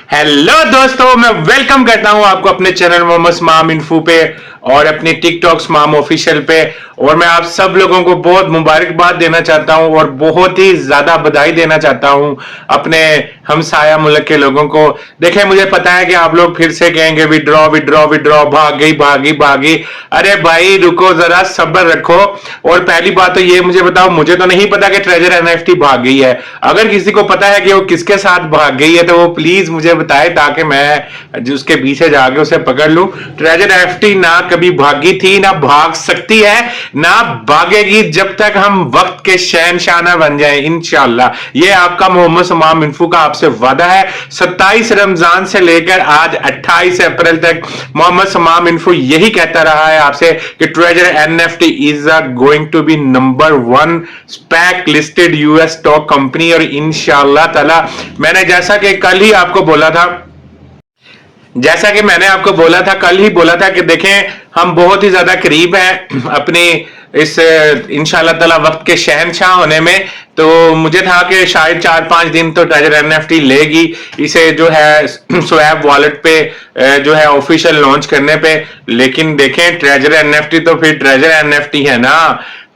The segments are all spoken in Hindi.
हेलो दोस्तों, मैं वेलकम करता हूं आपको अपने चैनल मोहम्मद स्माम इन्फो पे और अपने टिकटॉक स्माम ऑफिशियल पे। और मैं आप सब लोगों को बहुत मुबारकबाद देना चाहता हूं और बहुत ही ज्यादा बधाई देना चाहता हूं अपने हमसाया मुल्क के लोगों को। देखें, मुझे पता है कि आप लोग फिर से कहेंगे विड्रॉ विड्रॉ विड्रॉ, भाग गई भागी भागी। अरे भाई रुको, जरा सब्र रखो। और पहली बात तो ये मुझे बताओ, मुझे तो नहीं पता कि ट्रेजर एनएफटी भाग गई है। अगर किसी को पता है कि वो किसके साथ भाग गई है तो वो प्लीज मुझे बताए, ताकि मैं उसके पीछे जाके उसे पकड़ लूं। ट्रेजर एनएफटी ना कभी भागी थी, ना भाग सकती है, ना भागेगी जब तक हम वक्त के शहनशाह ना बन जाए इंशाल्लाह। ये आपका मोहम्मद स्माम इन्फो का आपसे वादा है। 27 रमजान से लेकर आज 28 अप्रैल तक मोहम्मद स्माम इन्फो यही कहता रहा है आपसे कि treasure NFT is going to be number 1 SPAC listed US stock company. और इंशाल्लाह ताला मैंने जैसा कि कल ही आपको बोला था, कल ही बोला था कि देखें, हम बहुत ही ज्यादा करीब हैं अपनी इस इंशाल्लाह ताला वक्त के शहनशाह होने में। तो मुझे था कि शायद 4-5 दिन तो ट्रेजर एनएफटी लेगी इसे जो है स्वैप वॉलेट पे जो है ऑफिशियल लॉन्च करने पे। लेकिन देखें, ट्रेजर एनएफटी तो फिर ट्रेजर एनएफटी है ना,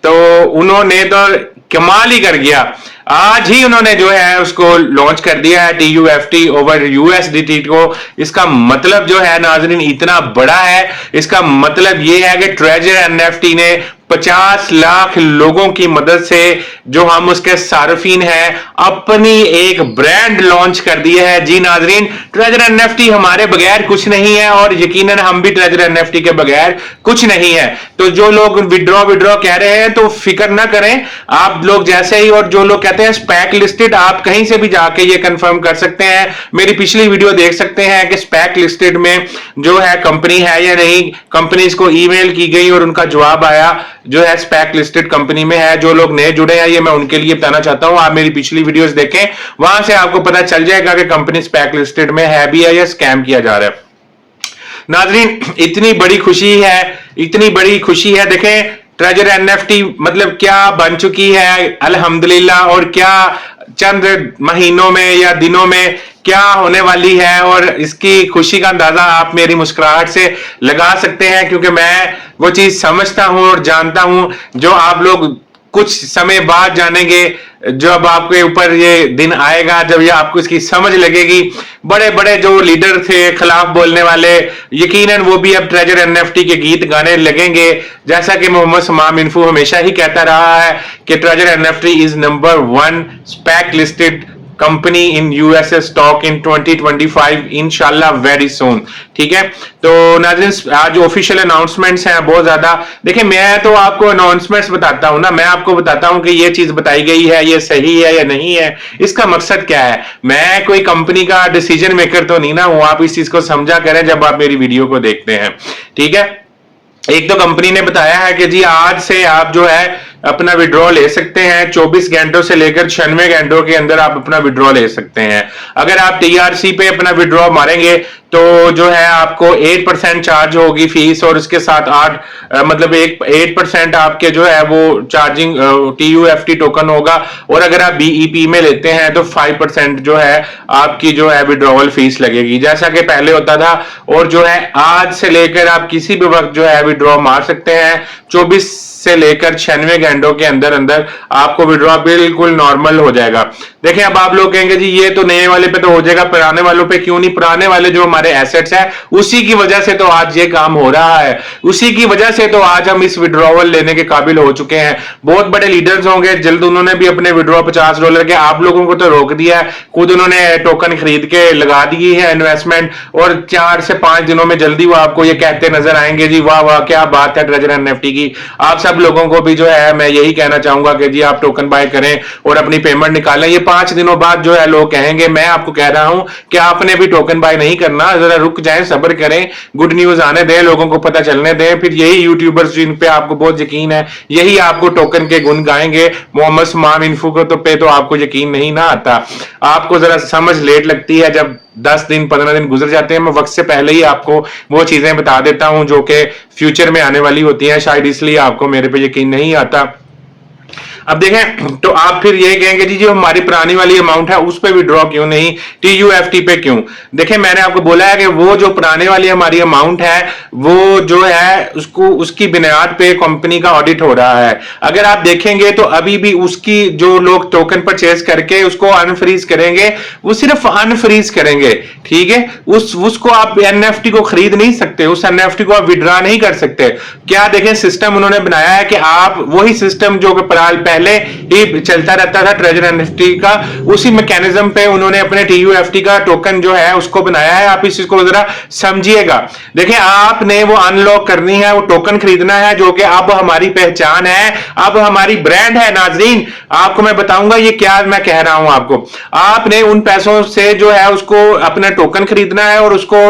तो उन्होंने तो कमाल ही कर गया। आज ही उन्होंने जो है उसको लॉन्च कर दिया है, TUFT ओवर USDT को। इसका मतलब जो है नाजरीन इतना बड़ा है। इसका मतलब ये है कि ट्रेजर एनएफटी ने 50 लाख लोगों की मदद से, जो हम उसके सार्फिन हैं, अपनी एक ब्रांड लॉन्च कर दी है। जी नाजरीन, ट्रेजर एनएफटी हमारे बगैर कुछ नहीं है और यकीनन हम भी ट्रेजर एनएफटी के बगैर कुछ नहीं है। तो जो लोग विड्रॉ विड्रॉ कह रहे हैं तो फिक्र ना करें आप लोग जैसे ही। और जो लोग कहते हैं स्पैक लिस्टेड, आप कहीं से भी जाके ये कंफर्म कर सकते हैं, मेरी पिछली वीडियो देख सकते हैं कि स्पैक लिस्टेड में जो है कंपनी है या नहीं। कंपनीज को ईमेल की गई और उनका जवाब आया जो है स्पैक लिस्टेड कंपनी में है। जो लोग नए जुड़े हैं ये मैं उनके लिए बताना चाहता हूं, आप मेरी पिछली वीडियोस देखें, वहां से आपको पता चल जाएगा कि कंपनी स्पैक लिस्टेड में है भी है या स्कैम किया जा रहा है। नाजरीन, इतनी बड़ी खुशी है। देखें, ट्रेजर एनएफटी मतलब क्या बन चुकी है अल्हम्दुलिल्लाह, और क्या चंद महीनों में या दिनों में क्या होने वाली है। और इसकी खुशी का अंदाजा आप मेरी मुस्कुराहट से लगा सकते हैं, क्योंकि मैं वो चीज समझता हूं और जानता हूं जो आप लोग कुछ समय बाद जानेंगे। जब आपके ऊपर ये दिन आएगा, जब ये आपको इसकी समझ लगेगी। बड़े बड़े जो लीडर थे खिलाफ बोलने वाले, यकीनन वो भी अब ट्रेजर एनएफटी के गीत गाने लगेंगे। जैसा कि मोहम्मद स्माम इन्फो हमेशा ही कहता रहा है कि treasure NFT is number 1 SPAC listed company in USA stock in 2025 इंशाल्लाह वेरी सून। ठीक है, तो नाज़रीन आज ऑफिशियल अनाउंसमेंट्स हैं बहुत ज्यादा। देखिए, मैं तो आपको अनाउंसमेंट्स बताता हूं ना, मैं आपको बताता हूं कि ये चीज बताई गई है, ये सही है या नहीं है, इसका मकसद क्या है। मैं कोई कंपनी का डिसीजन मेकर तो नहीं ना हूं, आप इस चीज को समझा करें जब आप मेरी वीडियो को देखते हैं। ठीक है, एक तो कंपनी ने बताया है कि जी आज से आप जो है अपना विड्रॉ ले सकते हैं, 24 घंटों से लेकर 96 घंटों के अंदर आप अपना विड्रॉ ले सकते हैं। अगर आप TRC पे अपना विड्रॉ मारेंगे तो जो है आपको 8% चार्ज होगी फीस, और इसके साथ 8% आपके जो है वो चार्जिंग TUFT टोकन होगा। और अगर आप BEP में लेते हैं तो 5% जो है आपकी जो है विड्रॉवल फीस लगेगी, जैसा कि पहले होता था। और जो है आज से लेकर आप किसी भी वक्त जो है विड्रॉ मार सकते हैं। 24 से लेकर 96 घंटों के अंदर अंदर आपको विड्रॉ बिल्कुल नॉर्मल हो जाएगा। देखिए, अब आप लोग कहेंगे जी ये तो नए वाले पे तो हो जाएगा, पुराने वालों पे क्यों नहीं। पुराने वाले जो हमारे एसेट्स हैं उसी की वजह से तो आज ये काम हो रहा है, उसी की वजह से तो आज हम इस विड्रॉवल लेने के काबिल हो चुके हैं। बहुत बड़े लीडर्स होंगे, जल्द उन्होंने भी अपने विड्रॉ $50 के, आप लोगों को तो रोक दिया है, खुद उन्होंने टोकन खरीद के लगा दी है इन्वेस्टमेंट, और 4 से 5 दिनों में जल्दी वो आपको ये कहते नजर आएंगे जी वाह वाह क्या बात है ट्रेजर एनएफटी की। आप सब लोगों को भी जो है मैं यही कहना चाहूंगा कि जी आप टोकन बाय करें और अपनी पेमेंट निकालें। ये 5 दिनों बाद जो है लोग कहेंगे, मैं आपको कह रहा हूं कि आपने भी टोकन बाय नहीं करना, जरा रुक जाएं, सब्र करें, गुड न्यूज आने दें, लोगों को पता चलने दें। फिर यही यूट्यूबर्स जिन पे आपको बहुत यकीन है यही आपको टोकन के गुण गाएंगे। मोहम्मद स्माम इन्फो को पे तो आपको यकीन नहीं ना आता, आपको जरा समझ लेट लगती है। जब 10 दिन 15 दिन गुजर जाते हैं, मैं वक्त से पहले ही आपको वो चीजें बता देता हूं जो कि फ्यूचर में आने वाली होती हैं, शायद इसलिए आपको मेरे पे यकीन नहीं आता। अब देखें तो आप फिर ये कहेंगे जी जो हमारी पुरानी वाली अमाउंट है उस पर विड्रॉ क्यों नहीं, TUFT पे क्यों? देखिए मैंने आपको बोला है कि वो जो पुराने वाली हमारी अमाउंट है वो जो है उसको उसकी बुनियाद पे कंपनी का ऑडिट हो रहा है। अगर आप देखेंगे तो अभी भी उसकी जो लोग टोकन परचेज करके उसको अनफ्रीज करेंगे, वो सिर्फ अनफ्रीज करेंगे, ठीक है, उसको आप NFT को खरीद नहीं सकते, उस NFT को आप विड्रॉ नहीं कर सकते। क्या देखें सिस्टम उन्होंने बनाया है कि आप वही सिस्टम जो पहले ही चलता रहता था ट्रेजर NFT का, उसी मैकेनिज्म पे उन्होंने अपने TUFT का टोकन जो है उसको बनाया है। आप इस चीज को जरा समझिएगा। देखिए आपने वो अनलॉक करनी है, वो टोकन खरीदना है जो कि अब हमारी पहचान है, अब हमारी ब्रांड है। नाजरीन आपको मैं बताऊंगा ये क्या मैं कह रहा हूं आपको। आपने उन पैसों से जो है उसको अपना टोकन खरीदना है और उसको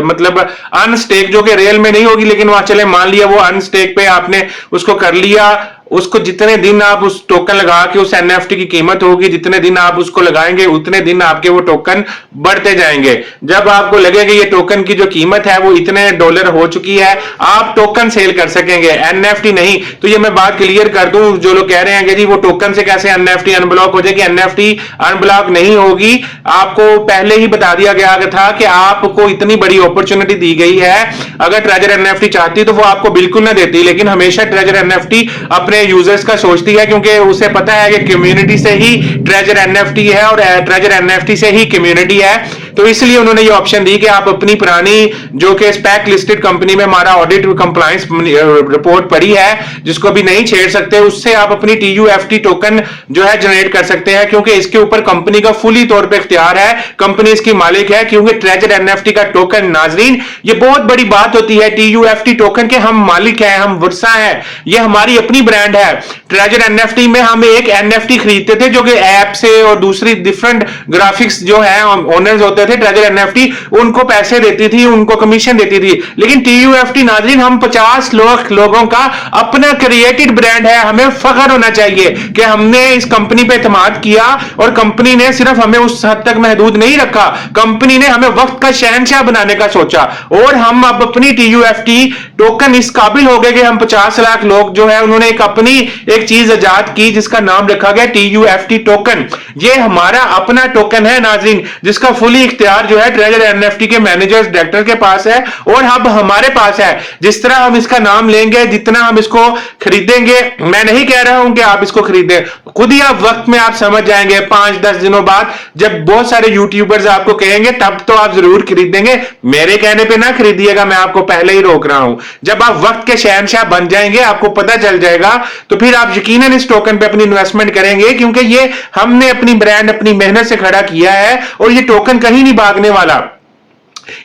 मतलब अनस्टेक, जो कि रियल में नहीं होगी लेकिन वहां चले मान लिया वो अनस्टेक पे आपने उसको कर लिया, उसको जितने दिन आप उस टोकन लगा के उस NFT की कीमत होगी, जितने दिन आप उसको लगाएंगे उतने दिन आपके वो टोकन बढ़ते जाएंगे। जब आपको लगेगा ये टोकन की जो कीमत है वो इतने डॉलर हो चुकी है, आप टोकन सेल कर सकेंगे, NFT नहीं। तो ये मैं बात क्लियर कर दूं, जो लोग कह रहे हैं कि जी वो टोकन से कैसे NFT अनब्लॉक हो जाएगी, NFT अनब्लॉक नहीं होगी। आपको पहले ही बता दिया गया था कि आपको इतनी बड़ी अपॉर्चुनिटी दी गई है, अगर ट्रेजर NFT चाहती तो वो आपको बिल्कुल ना देती, लेकिन हमेशा ट्रेजर NFT अपने यूजर्स का सोचती है, क्योंकि उसे पता है कि कम्युनिटी से ही ट्रेजर NFT है और ट्रेजर NFT से ही कम्युनिटी है। तो इसलिए उन्होंने ये ऑप्शन दी कि आप अपनी पुरानी जो कि स्पैक लिस्टेड कंपनी में हमारा ऑडिट कंप्लायंस रिपोर्ट पड़ी है, जिसको भी नहीं छेड़ सकते, उससे आप अपनी TUFT टोकन जो है जनरेट कर सकते हैं, क्योंकि इसके ऊपर कंपनी का फुली तौर पे इख्तियार है, कंपनी इसकी मालिक है। क्योंकि ट्रेजर NFT का टोकन, नाजरीन ये बहुत बड़ी बात होती है, TUFT टोकन के हम मालिक हैं, हम वर्सा हैं, ये हमारी अपनी ब्रांड है। ट्रेजर NFT में हम एक NFT खरीदते थे जो कि ऐप से और दूसरी डिफरेंट ग्राफिक्स जो है ओनर्स होते थे ट्रेजर NFT, उनको पैसे देती थी, उनको कमीशन देती थी। लेकिन TUFT नाज़रीन हम 50 लोगों का अपना क्रिएटेड ब्रांड है, हमें फख्र होना चाहिए कि हमने इस कंपनी पे एतमाद किया और कंपनी ने सिर्फ हमें उस हद तक महदूद नहीं रखा, कंपनी ने हमें वक्त का शहंशाह बनाने का सोचा और हम अब अपनी TUFT टोकन इस काबिल हो गए कि हम 50 लाख लोग जो है उन्होंने एक अपनी एक चीज इजाद की जिसका नाम रखा गया TUFT टोकन। ये हमारा अपना टोकन है नाज़रीन, जिसका फुली इख्तियार जो है ट्रेजर NFT के मैनेजर्स डायरेक्टर के पास है और अब हमारे पास है। जिस तरह हम इसका नाम लेंगे, जितना हम इसको खरीदेंगे, मैं नहीं कह रहा हूं कि आप इसको खरीदें, खुद ही आप वक्त में आप समझ जाएंगे, 5-10 दिनों बाद जब बहुत सारे यूट्यूबर्स आपको कहेंगे तब तो आप जरूर खरीदेंगे। मेरे कहने पे ना खरीदिएगा, मैं आपको पहले ही रोक रहा हूं। जब आप वक्त के शहंशाह बन जाएंगे, आपको पता चल जाएगा, तो फिर आप यकीनन इस टोकन पे अपनी इन्वेस्टमेंट करेंगे, क्योंकि ये हमने अपनी ब्रांड अपनी मेहनत से खड़ा किया है और ये टोकन कहीं नहीं भागने वाला।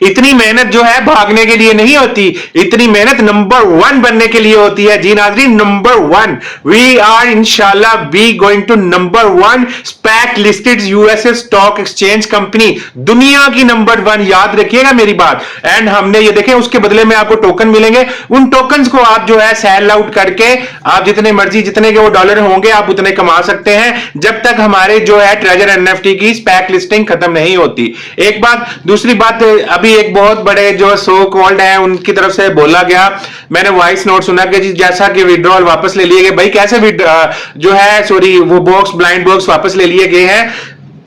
इतनी मेहनत जो है भागने के लिए नहीं होती, इतनी मेहनत नंबर 1 बनने के लिए होती है। जी नाज़रीन, नंबर 1 वी आर इंशाल्लाह be going to number 1 SPAC listed USA stock exchange company, दुनिया की नंबर 1, याद रखिएगा मेरी बात। एंड हमने ये देखें, उसके बदले में आपको टोकन मिलेंगे, उन टोकन्स को आप जो है सेल आउट करके आप जितने मर्जी, जितने के वो डॉलर होंगे आप उतने कमा सकते हैं, जब तक हमारे जो है ट्रेजर NFT की स्पैक लिस्टिंग खत्म नहीं होती। एक बात। दूसरी बात, अभी एक बहुत बड़े जो सो कॉल्ड है उनकी तरफ से बोला गया, मैंने वॉइस नोट सुना कि जैसा कि विड्रॉल वापस ले लिए गए। भाई कैसे जो है सॉरी वो बॉक्स ब्लाइंड बॉक्स वापस ले लिए गए हैं,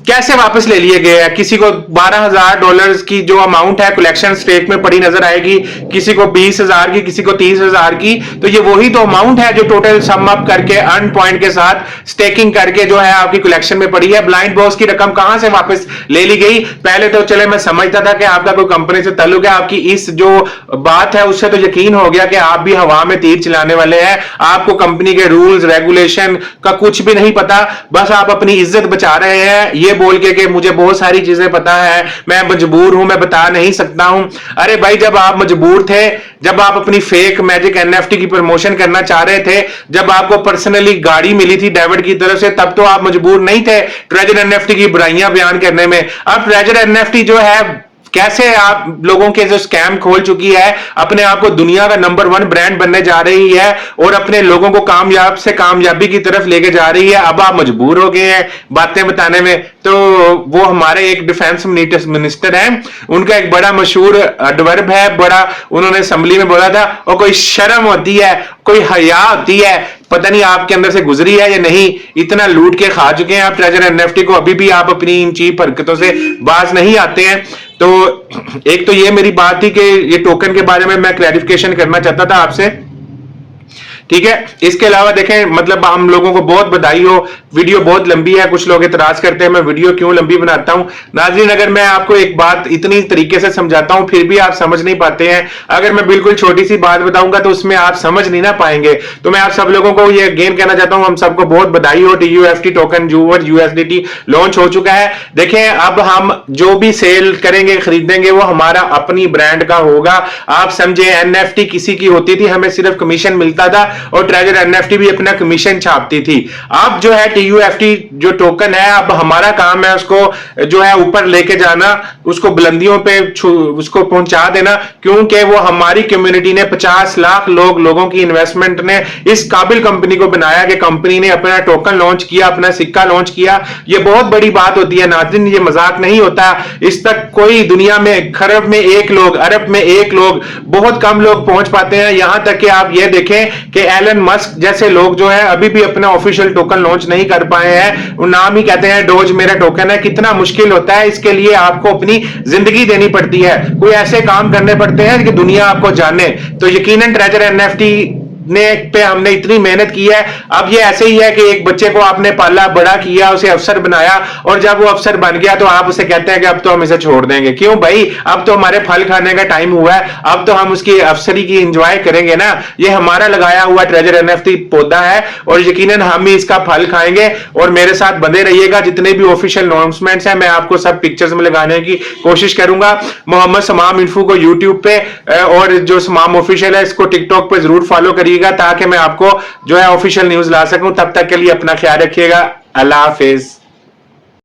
कैसे वापस ले लिए गए हैं? किसी को $12,000 की जो अमाउंट है कलेक्शन स्टेक में पड़ी नजर आएगी, किसी को 20,000 की, किसी को 30,000 की। तो ये वही तो अमाउंट है जो टोटल सम अप करके अर्न पॉइंट के साथ स्टेकिंग करके जो है आपकी कलेक्शन में पड़ी है। ब्लाइंड बॉक्स की रकम कहां से वापस ले ली गई? पहले तो चले मैं समझता था कि आपका कोई कंपनी से ताल्लुक है, आपकी इस जो बात है उससे तो यकीन हो गया कि आप भी हवा में तीर चलाने वाले हैं, आपको कंपनी के रूल्स रेगुलेशन का कुछ भी नहीं पता, बस आप अपनी इज्जत बचा रहे हैं ये बोल के कि मुझे बहुत सारी चीजें पता है, मैं मजबूर हूं, मैं बता नहीं सकता हूं। अरे भाई, जब आप मजबूर थे, जब आप अपनी फेक मैजिक NFT की प्रमोशन करना चाह रहे थे, जब आपको पर्सनली गाड़ी मिली थी डेविड की तरफ से, तब तो आप मजबूर नहीं थे ट्रेजर NFT की बुराइयां बयान करने में। अब ट्रेजर NFT जो है कैसे आप लोगों के जो स्कैम खोल चुकी है, अपने आप को दुनिया का नंबर 1 ब्रांड बनने जा रही है और अपने लोगों को कामयाब से कामयाबी की तरफ लेके जा रही है। अब आप मजबूर हो गए हैं बातें बताने में। तो वो हमारे एक डिफेंस मिनिस्टर हैं, उनका एक बड़ा मशहूर एडवर्ब है, बड़ा उन्होंने असेंबली में बोला था, और कोई शर्म होती है, कोई हया होती है, पता नहीं आपके अंदर से गुजरी है या नहीं। इतना लूट के खा चुके हैं आप ट्रेजर एनएफटी को, अभी भी आप अपनी इन चीप हरकतों से बाज नहीं आते हैं। तो एक तो ये मेरी बात थी कि ये टोकन के बारे में मैं क्लैरिफिकेशन करना चाहता था आपसे, ठीक है। इसके अलावा देखें, मतलब हम लोगों को बहुत बधाई हो, वीडियो बहुत लंबी है, कुछ लोग इतराज करते हैं मैं वीडियो क्यों लंबी बनाता हूं। नाज़रीन, अगर मैं आपको एक बात इतनी तरीके से समझाता हूं फिर भी आप समझ नहीं पाते हैं, अगर मैं बिल्कुल छोटी सी बात बताऊंगा तो उसमें आप समझ नहीं ना पाएंगे। तो मैं आप सब लोगों को ये अगेन कहना चाहता हूं, हम सबको बहुत बधाई हो, TUFT टोकन जूवर USDT लॉन्च हो चुका है। देखें, अब हम जो भी सेल करेंगे, खरीदेंगे, वो हमारा अपनी ब्रांड का होगा। आप समझे, NFT किसी की होती थी, हमें सिर्फ कमीशन मिलता था, और ट्रेजर एनएफटी भी अपना कमीशन छापती थी। अब जो है TUFT जो टोकन है, अब हमारा काम है उसको जो है ऊपर लेके जाना, उसको बुलंदियों पे उसको पहुंचा देना, क्योंकि वो हमारी कम्युनिटी ने 50 लाख लोगों की इन्वेस्टमेंट ने इस काबिल कंपनी को बनाया कि कंपनी ने अपना टोकन लॉन्च किया, अपना सिक्का लॉन्च किया। ये बहुत बड़ी बात होती है नाज़रीन, ये मजाक नहीं होता। इस तक कोई दुनिया में खरब में 1 लोग, अरब में 1 लोग, बहुत कम लोग पहुंच पाते हैं। यहां तक कि आप ये देखें कि एलन मस्क जैसे लोग जो है अभी भी अपना ऑफिशियल टोकन लॉन्च नहीं कर पाए हैं। वो नाम ही कहते हैं डोज मेरा टोकन है। कितना मुश्किल होता है, इसके लिए आपको अपनी जिंदगी देनी पड़ती है, कोई ऐसे काम करने पड़ते हैं कि दुनिया आपको जाने। तो यकीनन ट्रेजर एनएफटी ने पे हमने इतनी मेहनत की है। अब ये ऐसे ही है कि एक बच्चे को आपने पाला, बड़ा किया, उसे अफसर बनाया, और जब वो अफसर बन गया तो आप उसे कहते हैं कि अब तो हम इसे छोड़ देंगे। क्यों भाई, अब तो हमारे फल खाने का टाइम हुआ है, अब तो हम उसकी अफसरी की एंजॉय करेंगे ना। ये हमारा लगाया हुआ ट्रेजर एनएफटी पौधा है और यकीनन हम ही इसका फल खाएंगे। और मेरे साथ बंधे रहिएगा, जितने भी ऑफिशियल अनाउंसमेंट्स हैं मैं आपको सब पिक्चर्स में लगाने की कोशिश करूंगा। मोहम्मद समाम इन्फो को यूट्यूब पे और जो समाम ऑफिशियल है इसको टिकटॉक पे जरूर फॉलो करिएगा, ताकि मैं आपको जो है ऑफिशियल न्यूज ला सकूं। तब तक के लिए अपना ख्याल रखिएगा। अल्लाह हाफिज।